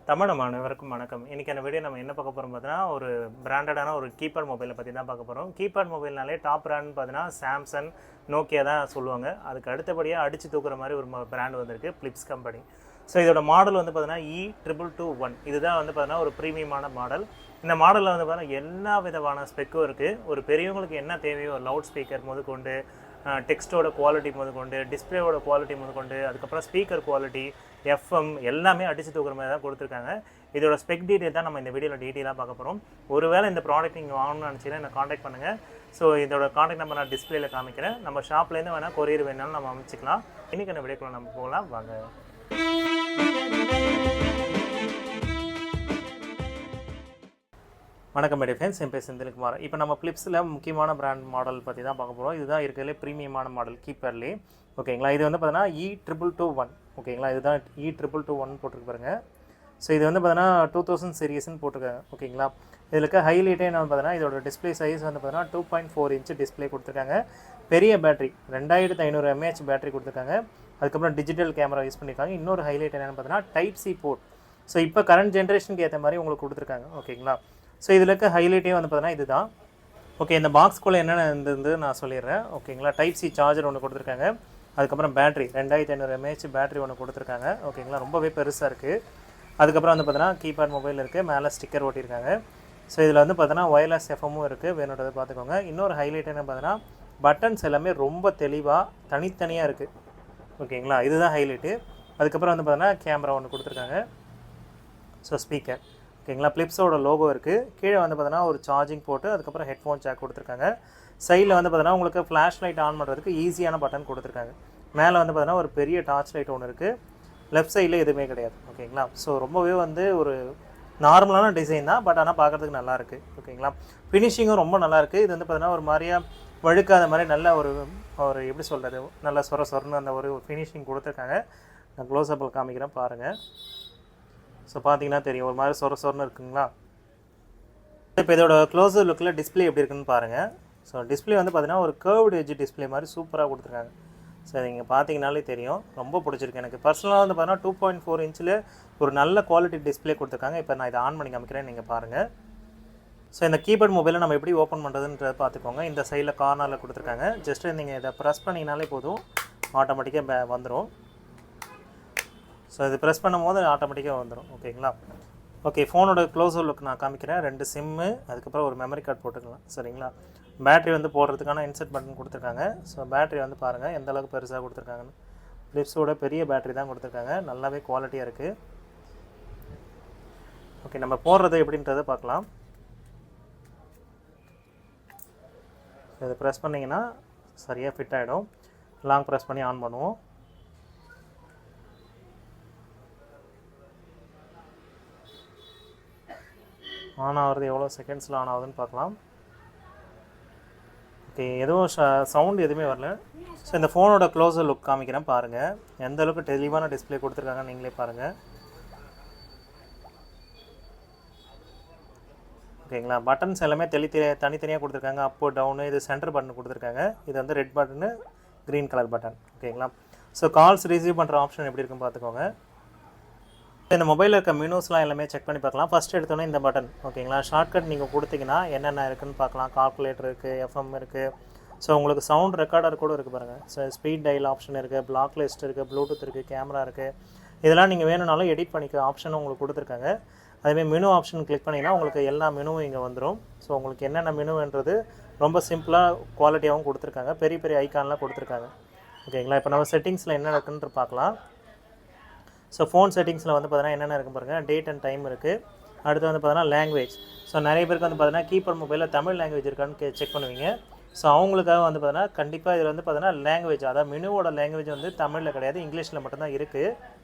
தமிழ் அனைவருக்கும் வணக்கம். இன்றைக்கான வீடியோ நம்ம என்ன பார்க்க போகிறோம் பார்த்தீங்கன்னா, ஒரு பிராண்டடான ஒரு கீபேட் மொபைலை பற்றி தான் பார்க்க போகிறோம். கீபேட் மொபைல்னாலே டாப் பிராண்ட்னு பார்த்தீங்கன்னா சாம்சங், நோக்கியா தான் சொல்லுவாங்க. அதுக்கு அடுத்தபடியாக அடித்து தூக்குற மாதிரி ஒரு பிராண்ட் வந்திருக்கு, பிலிப்ஸ் கம்பெனி. ஸோ இதோட மாடல் வந்து பார்த்தீங்கன்னா E221. இதுதான் வந்து பார்த்தீங்கன்னா ஒரு ப்ரீமியமான மாடல். இந்த மாடலில் வந்து பார்த்தீங்கன்னா எல்லா விதமான ஸ்பெக்கும் இருக்குது. ஒரு பெரியவங்களுக்கு என்ன தேவையோ, லவுட் ஸ்பீக்கர் முதற்கொண்டு, டெக்ஸ்ட்டோட குவாலிட்டி முதற்கொண்டு, டிஸ்பிளேவோட குவாலிட்டி முதற்கொண்டு, அதுக்கப்புறம் ஸ்பீக்கர் குவாலிட்டி, எஃப்எம் எல்லாமே அடித்து தூக்குற மாதிரி தான் கொடுத்துருக்காங்க. இதோட ஸ்பெக் டீட்டெயில் தான் நம்ம இந்த வீடியோவில் டீட்டெயிலாக பார்க்க போகிறோம். ஒருவேளை இந்த ப்ராடக்ட் நீங்கள் வாங்கணும்னு நினச்சிங்கன்னா என்னை காண்டாக்ட் பண்ணுங்கள். ஸோ இதோட காண்டாக்ட் நம்பர் நான் டிஸ்பிளேயில் காமிக்கிறேன். நம்ம ஷாப்லேருந்து வேணால் கொரியர் வேணாலும் நம்ம அமைச்சிக்கலாம். இன்றைக்கி அந்த வீடியோக்குள்ள நம்ம போகலாம் வாங்க. வணக்கம் மேடி ஃப்ரெண்ட்ஸ், என் பேர் செந்தில்குமார். இப்போ நம்ம பிலிப்ஸில் முக்கியமான பிராண்ட் மாடல் பற்றி தான் பார்க்க போகிறோம். இதுதான் இருக்கிறதுலே ப்ரீமியமான மாடல் கீபேட்லேயே. ஓகேங்களா, இது வந்து பார்த்தீங்கன்னா E221. ஓகேங்களா, இதுதான் E221 போட்டிருக்கு பாருங்க. ஸோ இது வந்து பார்த்தீங்கன்னா 2000 சீரீஸ்ன்னு போட்டிருக்காங்க. ஓகேங்களா, இதில் இருக்க ஹைலைட்டே என்ன பார்த்தீங்கன்னா இதோட டிஸ்பிளே சைஸ் வந்து பார்த்தீங்கன்னா 2.4 இன்ச் டிஸ்பிளே கொடுத்துருக்காங்க. பெரிய பேட்டரி 2500 mAh பேட்டரி கொடுத்துருக்காங்க. அதுக்கப்புறம் டிஜிட்டல் கேமரா யூஸ் பண்ணியிருக்காங்க. இன்னொரு ஹைலைட் என்னென்னு பார்த்தீங்கன்னா டைப் சி போர்ட். ஸோ இப்போ கரண்ட் ஜென்ரேஷனுக்கு ஏற்ற மாதிரி உங்களுக்கு கொடுத்துருக்காங்க. ஓகேங்களா, ஸோ இதில் இருக்க ஹைலைட்டே வந்து பார்த்தீங்கன்னா இதுதான். ஓகே, இந்த பாக்ஸ்குள்ளே என்னென்ன இருந்தது நான் சொல்லிடுறேன். ஓகேங்களா, டைப் சி சார்ஜர் ஒன்று கொடுத்துருக்காங்க. அதுக்கப்புறம் பேட்டரி 2500 mAh பேட்டரி ஒன்று கொடுத்துருக்காங்க. ஓகேங்களா, ரொம்பவே பெருசாக இருக்குது. அதுக்கப்புறம் வந்து பார்த்தீங்கன்னா கீபேட் மொபைல் இருக்குது, மேலே ஸ்டிக்கர் ஓட்டியிருக்காங்க. ஸோ இதில் வந்து பார்த்தீங்கன்னா ஒயர்லெஸ் எஃப்எம்மும் இருக்குது, வேணுன்றதை பார்த்துக்கோங்க. இன்னொரு ஹைலைட் என்ன பார்த்தீங்கன்னா பட்டன்ஸ் எல்லாமே ரொம்ப தெளிவாக தனித்தனியாக இருக்குது. ஓகேங்களா, இதுதான் ஹைலைட்டு. அதுக்கப்புறம் வந்து பார்த்தீங்கன்னா கேமரா ஒன்று கொடுத்துருக்காங்க. So speaker. ஓகேங்களா, பிலிப்ஸோட லோகோ இருக்குது. கீழே வந்து பார்த்தீங்கன்னா ஒரு சார்ஜிங் போட்டு அதுக்கப்புறம் ஹெட்ஃபோன் ஜாக் கொடுத்துருக்காங்க. சைடில் வந்து பார்த்தீங்கன்னா உங்களுக்கு ஃப்ளாஷ் லைட் ஆன் பண்ணுறதுக்கு ஈஸியான பட்டன் கொடுத்துருக்காங்க. மேலே வந்து பார்த்தீங்கன்னா ஒரு பெரிய டார்ச் லைட் ஒன்று இருக்குது. லெஃப்ட் சைடில் எதுவுமே கிடையாது. ஓகேங்களா, ஸோ ரொம்பவே வந்து ஒரு நார்மலான டிசைன் தான், பட் ஆனால் பார்க்குறதுக்கு நல்லாயிருக்கு. ஓகேங்களா, ஃபினிஷிங்கும் ரொம்ப நல்லாயிருக்கு. இது வந்து பார்த்தீங்கன்னா ஒரு மாதிரியாக வழுக்காத மாதிரி நல்ல ஒரு எப்படி சொல்கிறது, நல்ல சொரன்னு அந்த ஒரு ஃபினிஷிங் கொடுத்துருக்காங்க. நான் க்ளோஸ்அப்பில் காமிக்கிறேன் பாருங்கள். ஸோ பார்த்தீங்கன்னா தெரியும், ஒரு மாதிரி சொரன்னு இருக்குங்களா. இப்போ இதோட க்ளோஸர் லுக்கில் டிஸ்பிளே எப்படி இருக்குன்னு பாருங்கள். ஸோ டிஸ்பிளே வந்து பார்த்தீங்கன்னா ஒரு கர்வ்டு எட்ஜ் டிஸ்பிளே மாதிரி சூப்பராக கொடுத்துருக்காங்க. ஸோ நீங்கள் பார்த்தீங்கனாலே தெரியும், ரொம்ப பிடிச்சிருக்கு எனக்கு. பர்சனலாக வந்து பார்த்தீங்கன்னா 2.4 இன்ச்சில் ஒரு நல்ல குவாலிட்டி டிஸ்பிளே கொடுத்துருக்காங்க. இப்போ நான் இதை ஆன் பண்ணி காமிக்கிறேன், நீங்கள் பாருங்கள். ஸோ இந்த கீபேட் மொபைலை நம்ம எப்படி ஓப்பன் பண்ணுறதுன்றதை பார்த்துக்கோங்க. இந்த சைடில் கார்னரில் கொடுத்துருக்காங்க. ஜஸ்ட்டு நீங்கள் இதை ப்ரெஸ் பண்ணிங்கனாலே போதும், ஆட்டோமேட்டிக்காக வந்துடும். ஸோ இது ப்ரெஸ் பண்ணும்போது ஆட்டோமேட்டிக்காக வந்துடும். ஓகேங்களா, ஓகே, ஃபோனோட க்ளோஸர் லுக் நான் காமிக்கிறேன். 2 சிம்மு, அதுக்கப்புறம் ஒரு மெமரி கார்டு போட்டுக்கலாம். சரிங்களா, பேட்ரி வந்து போடுறதுக்கான இன்செர்ட் பட்டன் கொடுத்துருக்காங்க. ஸோ பேட்ரி வந்து பாருங்கள் எந்த அளவுக்கு பெருசாக கொடுத்துருக்காங்கன்னு. பிலிப்ஸோட பெரிய பேட்ரி தான் கொடுத்துருக்காங்க, நல்லாவே குவாலிட்டியாக இருக்குது. ஓகே, நம்ம போடுறது எப்படின்றத பார்க்கலாம். இதை ப்ரெஸ் பண்ணிங்கன்னா சரியாக ஃபிட் ஆகிடும். லாங் ப்ரெஸ் பண்ணி ஆன் பண்ணுவோம். ஆன் ஆகிறது எவ்வளோ செகண்ட்ஸில் ஆன் ஆகுதுன்னு பார்க்கலாம். ஓகே, எதுவும் சவுண்ட் எதுவுமே வரல. ஸோ இந்த ஃபோனோட க்ளோஸர் லுக் காமிக்கிறேன் பாருங்கள். எந்த அளவுக்கு தெளிவான டிஸ்பிளே கொடுத்துருக்காங்க நீங்களே பாருங்கள். ஓகேங்களா, பட்டன்ஸ் எல்லாமே தனித்தனியாக கொடுத்துருக்காங்க. அப்பு டவுனு, இது சென்டர் பட்டன் கொடுத்துருக்காங்க. இது வந்து red button, green colour button. ஓகேங்களா, ஸோ கால்ஸ் ரிசீவ் பண்ணுற ஆப்ஷன் எப்படி இருக்குன்னு பார்த்துக்கோங்க. இந்த மொபைலில் இருக்க மெனூஸ்லாம் எல்லாமே செக் பண்ணி பார்க்கலாம். ஃபஸ்ட்டு எடுத்தோன்னே இந்த பட்டன். ஓகேங்களா, ஷார்ட்கட் நீங்கள் கொடுத்தீங்கன்னா என்னென்ன இருக்குதுன்னு பார்க்கலாம். கால்குலேட்டர் இருக்குது, எஃப்எம் இருக்குது. ஸோ உங்களுக்கு சவுண்ட் ரெக்கார்டர் கூட இருக்குது பாருங்கள். ஸோ ஸ்பீட் டயல் ஆப்ஷன் இருக்குது, பிளாக் லிஸ்ட் இருக்குது, ப்ளூடூத் இருக்குது, கேமரா இருக்குது. இதெல்லாம் நீங்கள் வேணும்னாலும் எடிட் பண்ணிக்க ஆப்ஷனும் உங்களுக்கு கொடுத்துருக்காங்க. அதுமாதிரி மெனு ஆப்ஷன் கிளிக் பண்ணிங்கன்னா உங்களுக்கு எல்லா மெனுவும் இங்கே வந்துடும். ஸோ உங்களுக்கு என்னென்ன மெனுன்றது ரொம்ப சிம்பிளாக குவாலிட்டியாகவும் கொடுத்துருக்காங்க. பெரிய பெரிய ஐக்கான்லாம் கொடுத்துருக்காங்க. ஓகேங்களா, இப்போ நம்ம செட்டிங்ஸில் என்ன இருக்குன்னு பார்க்கலாம். ஸோ ஃபோன் செட்டிங்ஸில் வந்து பார்த்தீங்கன்னா என்னென்ன இருக்குது பாருங்கள். டேட் அண்ட் டைம் இருக்குது. அடுத்து வந்து பார்த்தீங்கன்னா லாங்குவேஜ். ஸோ நிறைய பேருக்கு வந்து பார்த்தீங்கன்னா கீபேட் மொபைலில் தமிழ் லாங்குவேஜ் இருக்கான்னு செக் பண்ணுவீங்க. ஸோ அவங்களுக்காக வந்து பார்த்தீங்கன்னா கண்டிப்பாக இதில் வந்து பார்த்தீங்கன்னா லாங்குவேஜ், அதாவது மெனுவோட லாங்குவேஜ் வந்து தமிழில் கிடையாது, இங்கிலீஷில் மட்டும்தான் இருக்குது.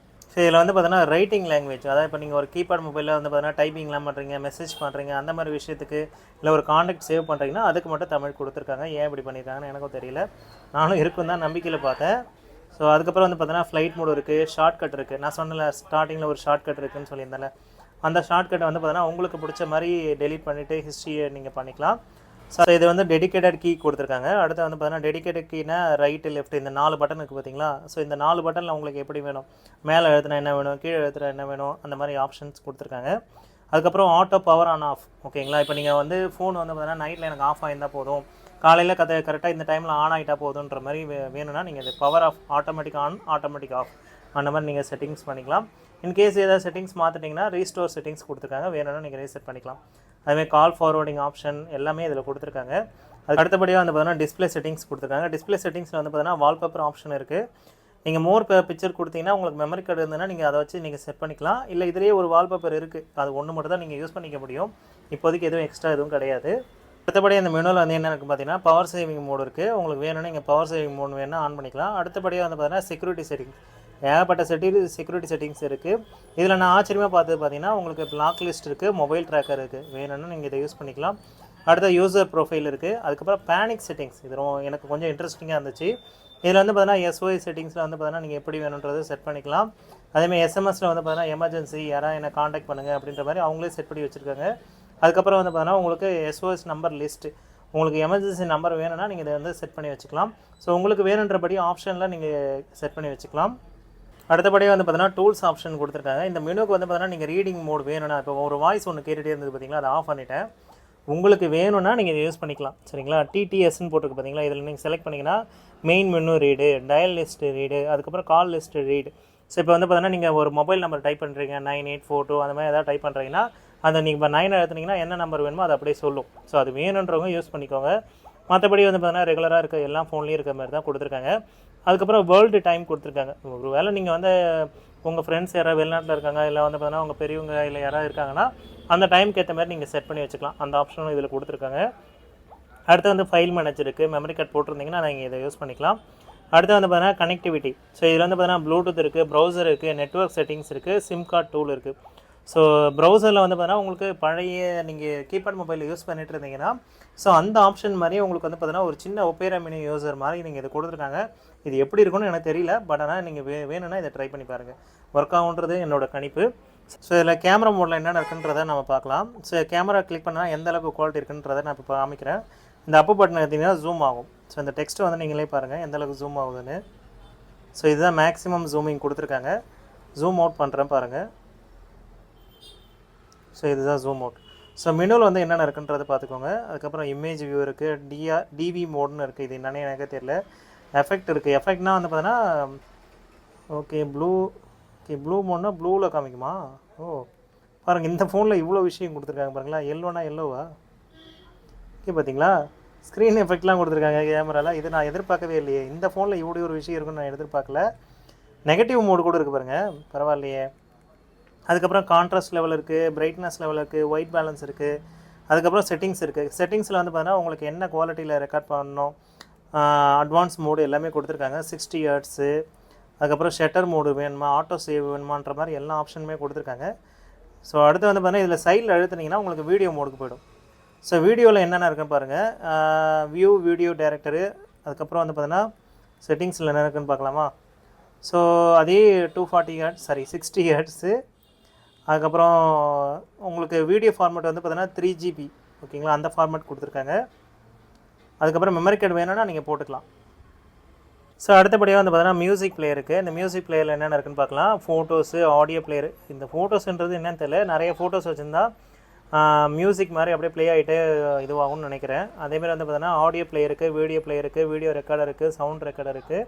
ஸோ இதில் வந்து பார்த்தீங்கன்னா ரைட்டிங் லாங்குவேஜ், அதாவது இப்போ நீங்கள் ஒரு கீபேட் மொபைலில் வந்து பார்த்தீங்கன்னா டைப்பிங்லாம் பண்ணுறீங்க, மெசேஜ் பண்ணுறீங்க, அந்த மாதிரி விஷயத்துக்கு, இல்லை ஒரு காண்டாக்ட் சேவ் பண்ணுறீங்கன்னா அதுக்கு மட்டும் தமிழ் கொடுத்துருக்காங்க. ஏன் இப்படி பண்ணியிருக்காங்கன்னு எனக்கும் தெரியல, நானும் இருக்கும் தான் நம்பிக்கையில் பார்த்தேன். ஸோ அதுக்கப்புறம் வந்து பார்த்தீங்கன்னா ஃப்ளைட் மோடு இருக்குது, ஷார்ட்கட் இருக்குது. நான் சொன்னல ஸ்டார்டிங்கில் ஒரு ஷார்ட்கட் இருக்குதுன்னு சொல்லியிருந்தேன். அந்த ஷார்ட்கட்டை வந்து பார்த்தீங்கன்னா உங்களுக்கு பிடிச்ச மாதிரி டெலீட் பண்ணிவிட்டு ஹிஸ்ட்ரியை நீங்கள் பண்ணிக்கலாம். ஸோ இது வந்து டெடிகேட்டட் கீ கொடுத்துருக்காங்க. அடுத்து வந்து பார்த்தீங்கன்னா டெடிகேட்டட் கீனா ரைட்டு லெஃப்ட் இந்த 4 பட்டன் இருக்குது பார்த்தீங்களா. ஸோ இந்த 4 பட்டனில் உங்களுக்கு எப்படி வேணும், மேலே எழுத்துனா என்ன வேணும், கீழே எழுத்துனா என்ன வேணும், அந்த மாதிரி ஆப்ஷன்ஸ் கொடுத்துருக்காங்க. அதுக்கப்புறம் ஆட்டோ பவர் ஆன் ஆஃப். ஓகேங்களா, இப்போ நீங்கள் வந்து ஃபோன் வந்து பார்த்தீங்கன்னா நைட்டில் எனக்கு ஆஃப் ஆகியிருந்தால் போதும், காலையில் கரெக்டாக இந்த டைமில் ஆன் ஆகிட்டா போதுன்ற மாதிரி வேணும்னா நீங்கள் இது power off, automatic on, automatic off அந்த மாதிரி நீங்கள் செட்டிங்ஸ் பண்ணிக்கலாம். இன்கேஸ் ஏதாவது செட்டிங்ஸ் மாற்றிட்டிங்கன்னா ரீஸ்டோர் செட்டிங்ஸ் கொடுத்துருக்காங்க, வேணும்னா நீங்கள் ரீசெட் பண்ணிக்கலாம். அதுமாதிரி கால் ஃபார்வர்டிங் ஆப்ஷன் எல்லாமே இதில் கொடுத்துருக்காங்க. அது அடுத்தபடியாக வந்து பார்த்தீங்கன்னா டிஸ்பிளே செட்டிங்ஸ் கொடுத்துருக்காங்க. டிஸ்பிளே செட்டிங்ஸில் வந்து பார்த்தீங்கன்னா வால்பேப்பர் ஆப்ஷன் இருக்குது. நீங்கள் மோர் பிக்சர் கொடுத்தீங்கன்னா உங்களுக்கு மெமரி கார்டு இருந்ததுன்னா நீங்கள் அதை வச்சு நீங்கள் செட் பண்ணிக்கலாம். இல்லை இதிலேயே ஒரு வால்பேப்பர் இருக்குது, அது ஒன்று மட்டும் தான் நீங்கள் யூஸ் பண்ணிக்க முடியும். இப்போதைக்கு எதுவும் எக்ஸ்ட்ரா எதுவும் கிடையாது. அடுத்தபடி அந்த மெனுவில் வந்து என்ன இருக்குது பார்த்தீங்கன்னா பவர் சேவிங் மோடு இருக்குது. உங்களுக்கு வேணும்னா நீங்கள் பவர் சேவிங் மோடு வேணால் ஆன் பண்ணிக்கலாம். அடுத்தபடியாக வந்து பார்த்தீங்கன்னா செக்யூரிட்டி செட்டிங்ஸ், ஏகப்பட்ட செக்யூரிட்டி செட்டிங்ஸ் இருக்குது. இதில் நான் ஆச்சரியமாக பார்த்தது பார்த்தீங்கன்னா உங்களுக்கு பிளாக் லிஸ்ட் இருக்குது, மொபைல் ட்ராக்கர் இருக்குது, வேணும்னா நீங்கள் இதை யூஸ் பண்ணிக்கலாம். அடுத்த யூசர் ப்ரொஃபைல் இருக்குது. அதுக்கப்புறம் பேனிக் செட்டிங்ஸ், இது எனக்கு கொஞ்சம் இன்ட்ரெஸ்டிங்காக இருந்துச்சு. இதில் வந்து பார்த்தீங்கன்னா எஸ்ஓஐ செட்டிங்ஸில் வந்து பார்த்தீங்கன்னா நீங்கள் எப்படி வேணுன்றது செட் பண்ணிக்கலாம். அதேமாதிரி எஸ்எம்எஸில் வந்து பார்த்தீங்கன்னா எமர்ஜென்சி யாராவது என்ன காண்டாக்ட் பண்ணுங்கள் அப்படின்ற மாதிரி அவங்களே செட் பண்ணி வச்சுருக்காங்க. அதுக்கப்புறம் வந்து பார்த்தீங்கன்னா உங்களுக்கு எஸ்ஓஎஸ் நம்பர் லிஸ்ட்டு, உங்களுக்கு எமர்ஜென்சி நம்பர் வேணும்னா நீங்கள் இதை வந்து செட் பண்ணி வச்சுக்கலாம். ஸோ உங்களுக்கு வேணுன்றபடி ஆப்ஷனில் நீங்கள் செட் பண்ணி வச்சுக்கலாம். அடுத்தபடியாக வந்து பார்த்தீங்கன்னா டூல்ஸ் ஆப்ஷன் கொடுத்துருக்காங்க. இந்த மெனுக்கு வந்து பார்த்தீங்கன்னா நீங்கள் ரீடிங் மோட் வேணும்னா, இப்போ ஒரு வாய்ஸ் ஒன்று கேட்டுகிட்டே இருந்தது பார்த்தீங்களா, அதை ஆஃப் பண்ணிவிட்டேன். உங்களுக்கு வேணும்னா நீங்கள் இதை யூஸ் பண்ணிக்கலாம். சரிங்களா, டிடிஎஸ்ன்னு போட்டிருக்கு பார்த்தீங்களா, இதில் நீங்கள் செலக்ட் பண்ணிங்கன்னா main menu read, dial list read, அதுக்கப்புறம் கால் லிஸ்ட் ரீடு. ஸோ இப்போ வந்து பார்த்தீங்கன்னா நீங்கள் ஒரு மொபைல் நம்பர் டைப் பண்ணுறீங்க 9842 அந்த மாதிரி எதாவது டைப் பண்ணுறீங்கன்னா அந்த நீங்கள் இப்போ 9 எழுத்துனீங்கன்னா என்ன நம்பர் வேணுமோ அதை அப்படியே சொல்லும். ஸோ அது வேணுன்றவங்க யூஸ் பண்ணிக்கோங்க. மற்றபடி வந்து பார்த்தீங்கன்னா ரெகுலராக இருக்க எல்லா ஃபோன்லேயும் இருக்க மாதிரி தான் கொடுத்துருக்காங்க. அதுக்கப்புறம் வேர்ல்டு டைம் கொடுத்துருக்காங்க. ஒரு வேளை நீங்கள் வந்து உங்கள் ஃப்ரெண்ட்ஸ் யாராவது வெளிநாட்டில் இருக்காங்க, இல்லை வந்து பார்த்தீங்கன்னா உங்கள் பெரியவங்க இல்லை யாராவது இருக்காங்கன்னா அந்த டைமுக்கு ஏற்ற மாதிரி நீங்கள் செட் பண்ணி வச்சுக்கலாம். அந்த ஆப்ஷனும் இதில் கொடுத்துருக்காங்க. அடுத்து வந்து ஃபைல் மேனேஜர் இருக்குது, மெமரி கார்டு போட்டிருந்தீங்கன்னா நீங்கள் இதை யூஸ் பண்ணிக்கலாம். அடுத்து வந்து பார்த்தீங்கன்னா கனெக்டிவிட்டி. ஸோ இதில் வந்து பார்த்தீங்கன்னா ப்ளூடூத் இருக்குது, ப்ரௌசர் இருக்குது, நெட்வொர்க் செட்டிங்ஸ் இருக்குது, சிம் கார்டு டூல் இருக்குது. ஸோ ப்ரௌசரில் வந்து பார்த்தீங்கன்னா உங்களுக்கு பழைய நீங்கள் கீபேட் மொபைல் யூஸ் பண்ணிட்டு இருந்தீங்கன்னா ஸோ அந்த ஆப்ஷன் மாதிரியே உங்களுக்கு வந்து பார்த்தீங்கன்னா ஒரு சின்ன ஒப்பேரா மினி யூசர் மாதிரி நீங்கள் இதை கொடுத்துருக்காங்க. இது எப்படி இருக்குன்னு எனக்கு தெரியல, பட் ஆனால் நீங்கள் வேணும்னா இதை ட்ரை பண்ணி பாருங்கள், ஒர்க் ஆகுன்றது என்னோட கணிப்பு. ஸோ இதில் கேமரா மோடில் என்னென்ன இருக்குன்றதை நம்ம பார்க்கலாம். ஸோ கேமரா கிளிக் பண்ணால் எந்த அளவுக்கு குவாலிட்டி இருக்குன்றதை நான் இப்போ காமிக்கிறேன். இந்த அப்பு பட்டன் எடுத்திங்கன்னா ஜூம் ஆகும். ஸோ இந்த டெக்ஸ்ட்டு வந்து நீங்களே பாருங்கள் எந்த அளவுக்கு ஜூம் ஆகுதுன்னு. ஸோ இதுதான் மேக்ஸிமம் ஜூமிங் கொடுத்துருக்காங்க. ஜூம் அவுட் பண்ணுறேன் பாருங்கள். ஸோ இதுதான் ஜூம் அவுட். ஸோ மெனுவில் வந்து என்னென்ன இருக்குன்றதை பார்த்துக்கோங்க. அதுக்கப்புறம் இமேஜ் வியூ இருக்குது, டிவி மோடுன்னு இருக்குது, இது என்னென்னு எனக்கு தெரியல. எஃபெக்ட் இருக்குது. எஃபெக்ட்னால் வந்து பார்த்தீங்கன்னா ப்ளூ மோட்னா ப்ளூவில் காமிக்குமா? ஓ பாருங்கள், இந்த ஃபோனில் இவ்வளோ விஷயம் கொடுத்துருக்காங்க பாருங்களா. எல்லோனா எல்லோவா? ஓகே பார்த்தீங்களா, ஸ்க்ரீன் எஃபெக்ட்லாம் கொடுத்துருக்காங்க கேமராவில். இது நான் எதிர்பார்க்கவே இல்லையே, இந்த ஃபோனில் இப்படி ஒரு விஷயம் இருக்குன்னு நான் எதிர்பார்க்கல. நெகட்டிவ் மோடு கூட இருக்குது பாருங்கள், பரவாயில்லையே. அதுக்கப்புறம் கான்ட்ராஸ்ட் லெவல் இருக்குது, பிரைட்னஸ் லெவல் இருக்குது, ஒயிட் பேலன்ஸ் இருக்குது. அதுக்கப்புறம் செட்டிங்ஸ் இருக்குது. செட்டிங்ஸில் வந்து பார்த்தீங்கன்னா உங்களுக்கு என்ன குவாலிட்டியில் ரெக்கார்ட் பண்ணணும், அட்வான்ஸ் மோடு எல்லாமே கொடுத்துருக்காங்க. 60 Hz, அதுக்கப்புறம் ஷட்டர் மோடு வேணுமா, ஆட்டோ சேவ் வேணுமான்ற மாதிரி எல்லா ஆப்ஷனுமே கொடுத்துருக்காங்க. ஸோ அடுத்து வந்து பார்த்தீங்கன்னா இதில் சைடில் அழுத்துனீங்கன்னா உங்களுக்கு வீடியோ மோடுக்கு போய்டும். ஸோ வீடியோவில் என்னென்ன இருக்குன்னு பாருங்கள். வியூ வீடியோ டைரக்டரு, அதுக்கப்புறம் வந்து பார்த்தீங்கன்னா செட்டிங்ஸில் என்ன இருக்குன்னு பார்க்கலாமா. ஸோ அதே 60 Hz. அதுக்கப்புறம் உங்களுக்கு வீடியோ ஃபார்மேட் வந்து பார்த்தீங்கன்னா 3GB, ஓகேங்களா, அந்த ஃபார்மேட் கொடுத்துருக்காங்க. அதுக்கப்புறம் மெமரி கார்டு வேணும்னா நீங்கள் போட்டுக்கலாம். ஸோ அடுத்தபடியாக வந்து பார்த்தீங்கன்னா மியூசிக் பிளேயர் இருக்குது. இந்த மியூசிக் பிளேயரில் என்னென்ன இருக்குன்னு பார்க்கலாம். Photos, audio player. இந்த ஃபோட்டோஸுன்றது என்னென்னு தெரியல, நிறைய ஃபோட்டோஸ் வச்சுருந்தா மியூசிக் மாதிரி அப்படியே ப்ளே ஆகிட்டு இதுவாகும்னு நினைக்கிறேன். அதேமாதிரி வந்து பார்த்தீங்கன்னா ஆடியோ பிளேயருக்கு, வீடியோ பிளேயருக்கு, வீடியோ ரெக்கார்டர் இருக்குது, சவுண்ட் ரெக்கார்டர் இருக்குது,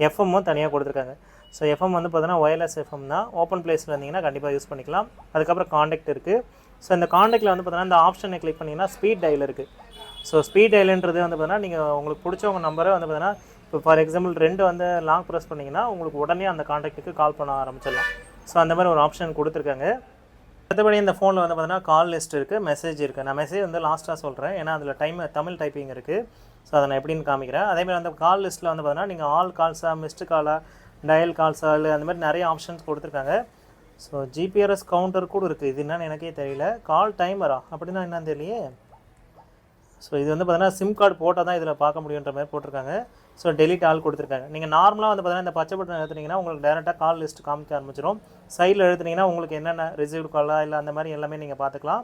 எஃப்எம்மும் தனியாக கொடுத்துருக்காங்க. ஸோ எஃப்எம் வந்து பார்த்தீங்கன்னா ஒயர்லெஸ் எஃப்எம் தான். ஓப்பன் பிளேஸில் இருந்தீங்கன்னா கண்டிப்பாக யூஸ் பண்ணிக்கலாம். அதுக்கப்புறம் காண்டாக்ட் இருக்குது. ஸோ இந்த காண்டாக்டில் வந்து பார்த்தீங்கன்னா இந்த ஆப்ஷனை கிளிக் பண்ணிங்கன்னா ஸ்பீட் டயல் இருக்குது. ஸோ ஸ்பீட் டயலுன்றது வந்து பார்த்தீங்கன்னா நீங்கள் உங்களுக்கு பிடிச்சவங்க நம்பரை வந்து பார்த்தீங்கன்னா இப்போ ஃபார் எக்ஸாம்பிள் 2 வந்து லாங் ப்ரெஸ் பண்ணிங்கன்னா உங்களுக்கு உடனே அந்த காண்டாக்ட்டுக்கு கால் பண்ண ஆரம்பிச்சிடலாம். ஸோ அந்த மாதிரி ஒரு ஆப்ஷன் கொடுத்துருக்காங்க. மற்றபடி இந்த ஃபோனில் வந்து பார்த்தீங்கன்னா கால் லிஸ்ட் இருக்குது, மெசேஜ் இருக்குது. நான் மெசேஜ் வந்து லாஸ்ட்டாக சொல்கிறேன், ஏன்னா அதில் தமிழ் டைப்பிங் இருக்குது. ஸோ அதை நான் எப்படின்னு காமிக்கிறேன். அதேமாதிரி அந்த கால் லிஸ்ட்டில் வந்து பார்த்தீங்கன்னா நீங்கள் ஆல் கால்ஸாக, மிஸ்டு காலாக, டயல் கால்ஸால் அந்த மாதிரி நிறைய ஆப்ஷன்ஸ் கொடுத்துருக்காங்க. ஸோ ஜிபிஆர்எஸ் கவுண்டர் கூட இருக்குது. இது என்னன்னு எனக்கே தெரியல. கால் டைமரா அப்படின்னா என்னன்னு தெரியலையே. ஸோ இது வந்து பார்த்தீங்கன்னா சிம் கார்டு போட்டால் தான் இதில் பார்க்க முடியுன்ற மாதிரி போட்டிருக்காங்க. ஸோ டெலிட் ஆல் கொடுத்துருக்காங்க. நீங்கள் நார்மலாக வந்து பார்த்தீங்கன்னா இந்த பச்சை பட்டன் எழுத்துனீங்கன்னா உங்களுக்கு டேரெக்டாக கால் லிஸ்ட் காமிக்க ஆரம்பிச்சிடும். சைடில் எழுத்துனீங்கன்னா உங்களுக்கு என்னென்ன ரிசீவ்டு காலாக இல்லை அந்த மாதிரி எல்லாமே நீங்கள் பார்த்துக்கலாம்.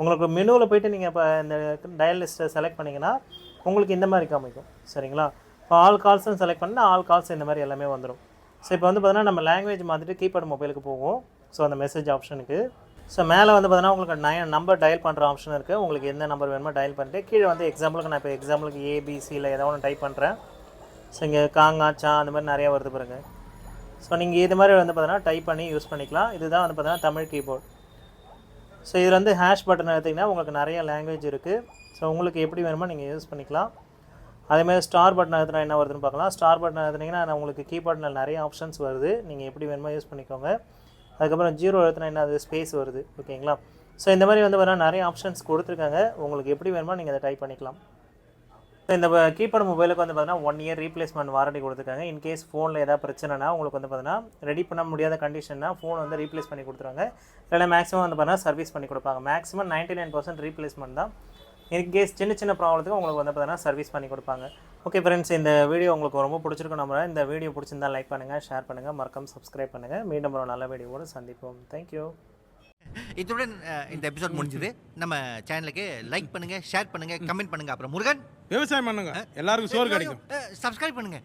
உங்களுக்கு மெனுவில் போய்ட்டு நீங்கள் இப்போ இந்த டயல் லிஸ்ட்டை செலக்ட் பண்ணிங்கன்னா உங்களுக்கு இந்த மாதிரி காமிக்கும் சரிங்களா. இப்போ ஆல் கால்ஸ்னு செலக்ட் பண்ணால் ஆல் கால்ஸ் இந்த மாதிரி எல்லாமே வந்துடும். ஸோ இப்போ வந்து பார்த்தீங்கன்னா நம்ம லாங்குவேஜ் மாற்றிட்டு கீபேட் மொபைலுக்கு போகும். ஸோ அந்த மெசேஜ் ஆப்ஷனுக்கு ஸோ மேலே வந்து பார்த்தீங்கன்னா உங்களுக்கு நம்பர் டயல் பண்ணுற ஆப்ஷன் இருக்குது. உங்களுக்கு எந்த நம்பர் வேணுமோ டயல் பண்ணிட்டு கீழே வந்து எக்ஸாம்பிளுக்கு நான் இப்போ எக்ஸாம்பிளுக்கு ஏபிசியில் ஏதோ ஒன்று டைப் பண்ணுறேன். ஸோ இங்கே காங்கா சா அந்த மாதிரி நிறையா வருது பாருங்க. ஸோ நீங்கள் இது மாதிரி வந்து பார்த்தீங்கன்னா டைப் பண்ணி யூஸ் பண்ணிக்கலாம். இதுதான் வந்து பார்த்தீங்கன்னா தமிழ் கீபோர்ட். ஸோ இதில் வந்து ஹேஷ் பட்டன் எடுத்திங்கன்னா உங்களுக்கு நிறைய லாங்குவேஜ் இருக்குது. ஸோ உங்களுக்கு எப்படி வேணுமோ நீங்கள் யூஸ் பண்ணிக்கலாம். அதேமாதிரி ஸ்டார் பட்டன் எடுத்துனா என்ன வருதுன்னு பார்க்கலாம். ஸ்டார் பட்டன் எடுத்திங்கன்னா உங்களுக்கு கீபோர்டில் நிறைய ஆப்ஷன்ஸ் வருது. நீங்கள் எப்படி வேணுமோ யூஸ் பண்ணிக்கோங்க. அதுக்கப்புறம் 0 எடுத்துனா என்ன அது ஸ்பேஸ் வருது ஓகேங்களா. ஸோ இந்த மாதிரி வந்து பார்த்தீங்கன்னா நிறைய ஆப்ஷன்ஸ் கொடுத்துருக்காங்க. உங்களுக்கு எப்படி வேணுமோ நீங்கள் அதை டைப் பண்ணிக்கலாம். இந்த கீபேட் மொபைலுக்கு வந்து பார்த்தீங்கன்னா 1 இயர் ரீப்ளேஸ்மெண்ட் வாரண்டி கொடுத்துருக்காங்க. இன்கேஸ் ஃபோனில் ஏதாவது பிரச்சனைனா உங்களுக்கு வந்து பார்த்தீங்கன்னா ரெடி பண்ண முடியாத கண்டிஷன்னா ஃபோன் வந்து ரீப்ளேஸ் பண்ணி கொடுத்துருவாங்க. இல்லைனா மேக்ஸிமம் வந்து பார்த்தீங்கன்னா சர்வீஸ் பண்ணி கொடுப்பாங்க. மேக்ஸிமம் 99% ரீப்ளேஸ்மெண்ட் தான். இன்கேஸ் சின்ன ப்ராப்ளத்துக்கு உங்களுக்கு வந்து பார்த்தீங்கன்னா சர்வீஸ் பண்ணி கொடுப்பாங்க. ஓகே ஃப்ரெண்ட்ஸ், இந்த வீடியோ உங்களுக்கு ரொம்ப பிடிச்சிருக்கும் நம்புறேன். இந்த வீடியோ பிடிச்சிருந்தா லைக் பண்ணுங்கள், ஷேர் பண்ணுங்கள், மறக்காம சப்ஸ்கிரைப் பண்ணுங்கள். மீண்டும் ஒரு நல்ல வீடியோவோடு சந்திப்போம். தேங்க்யூ. இத்துடன் இந்த எபிசோட் முடிஞ்சது. நம்ம சேனலுக்கு லைக் பண்ணுங்க, ஷேர் பண்ணுங்க, கமெண்ட் பண்ணுங்க. அப்புறம் முருகன் விவசாயம் பண்ணுங்க, எல்லாருக்கும் சோறு கிடைக்கும். சப்ஸ்கிரைப் பண்ணுங்க.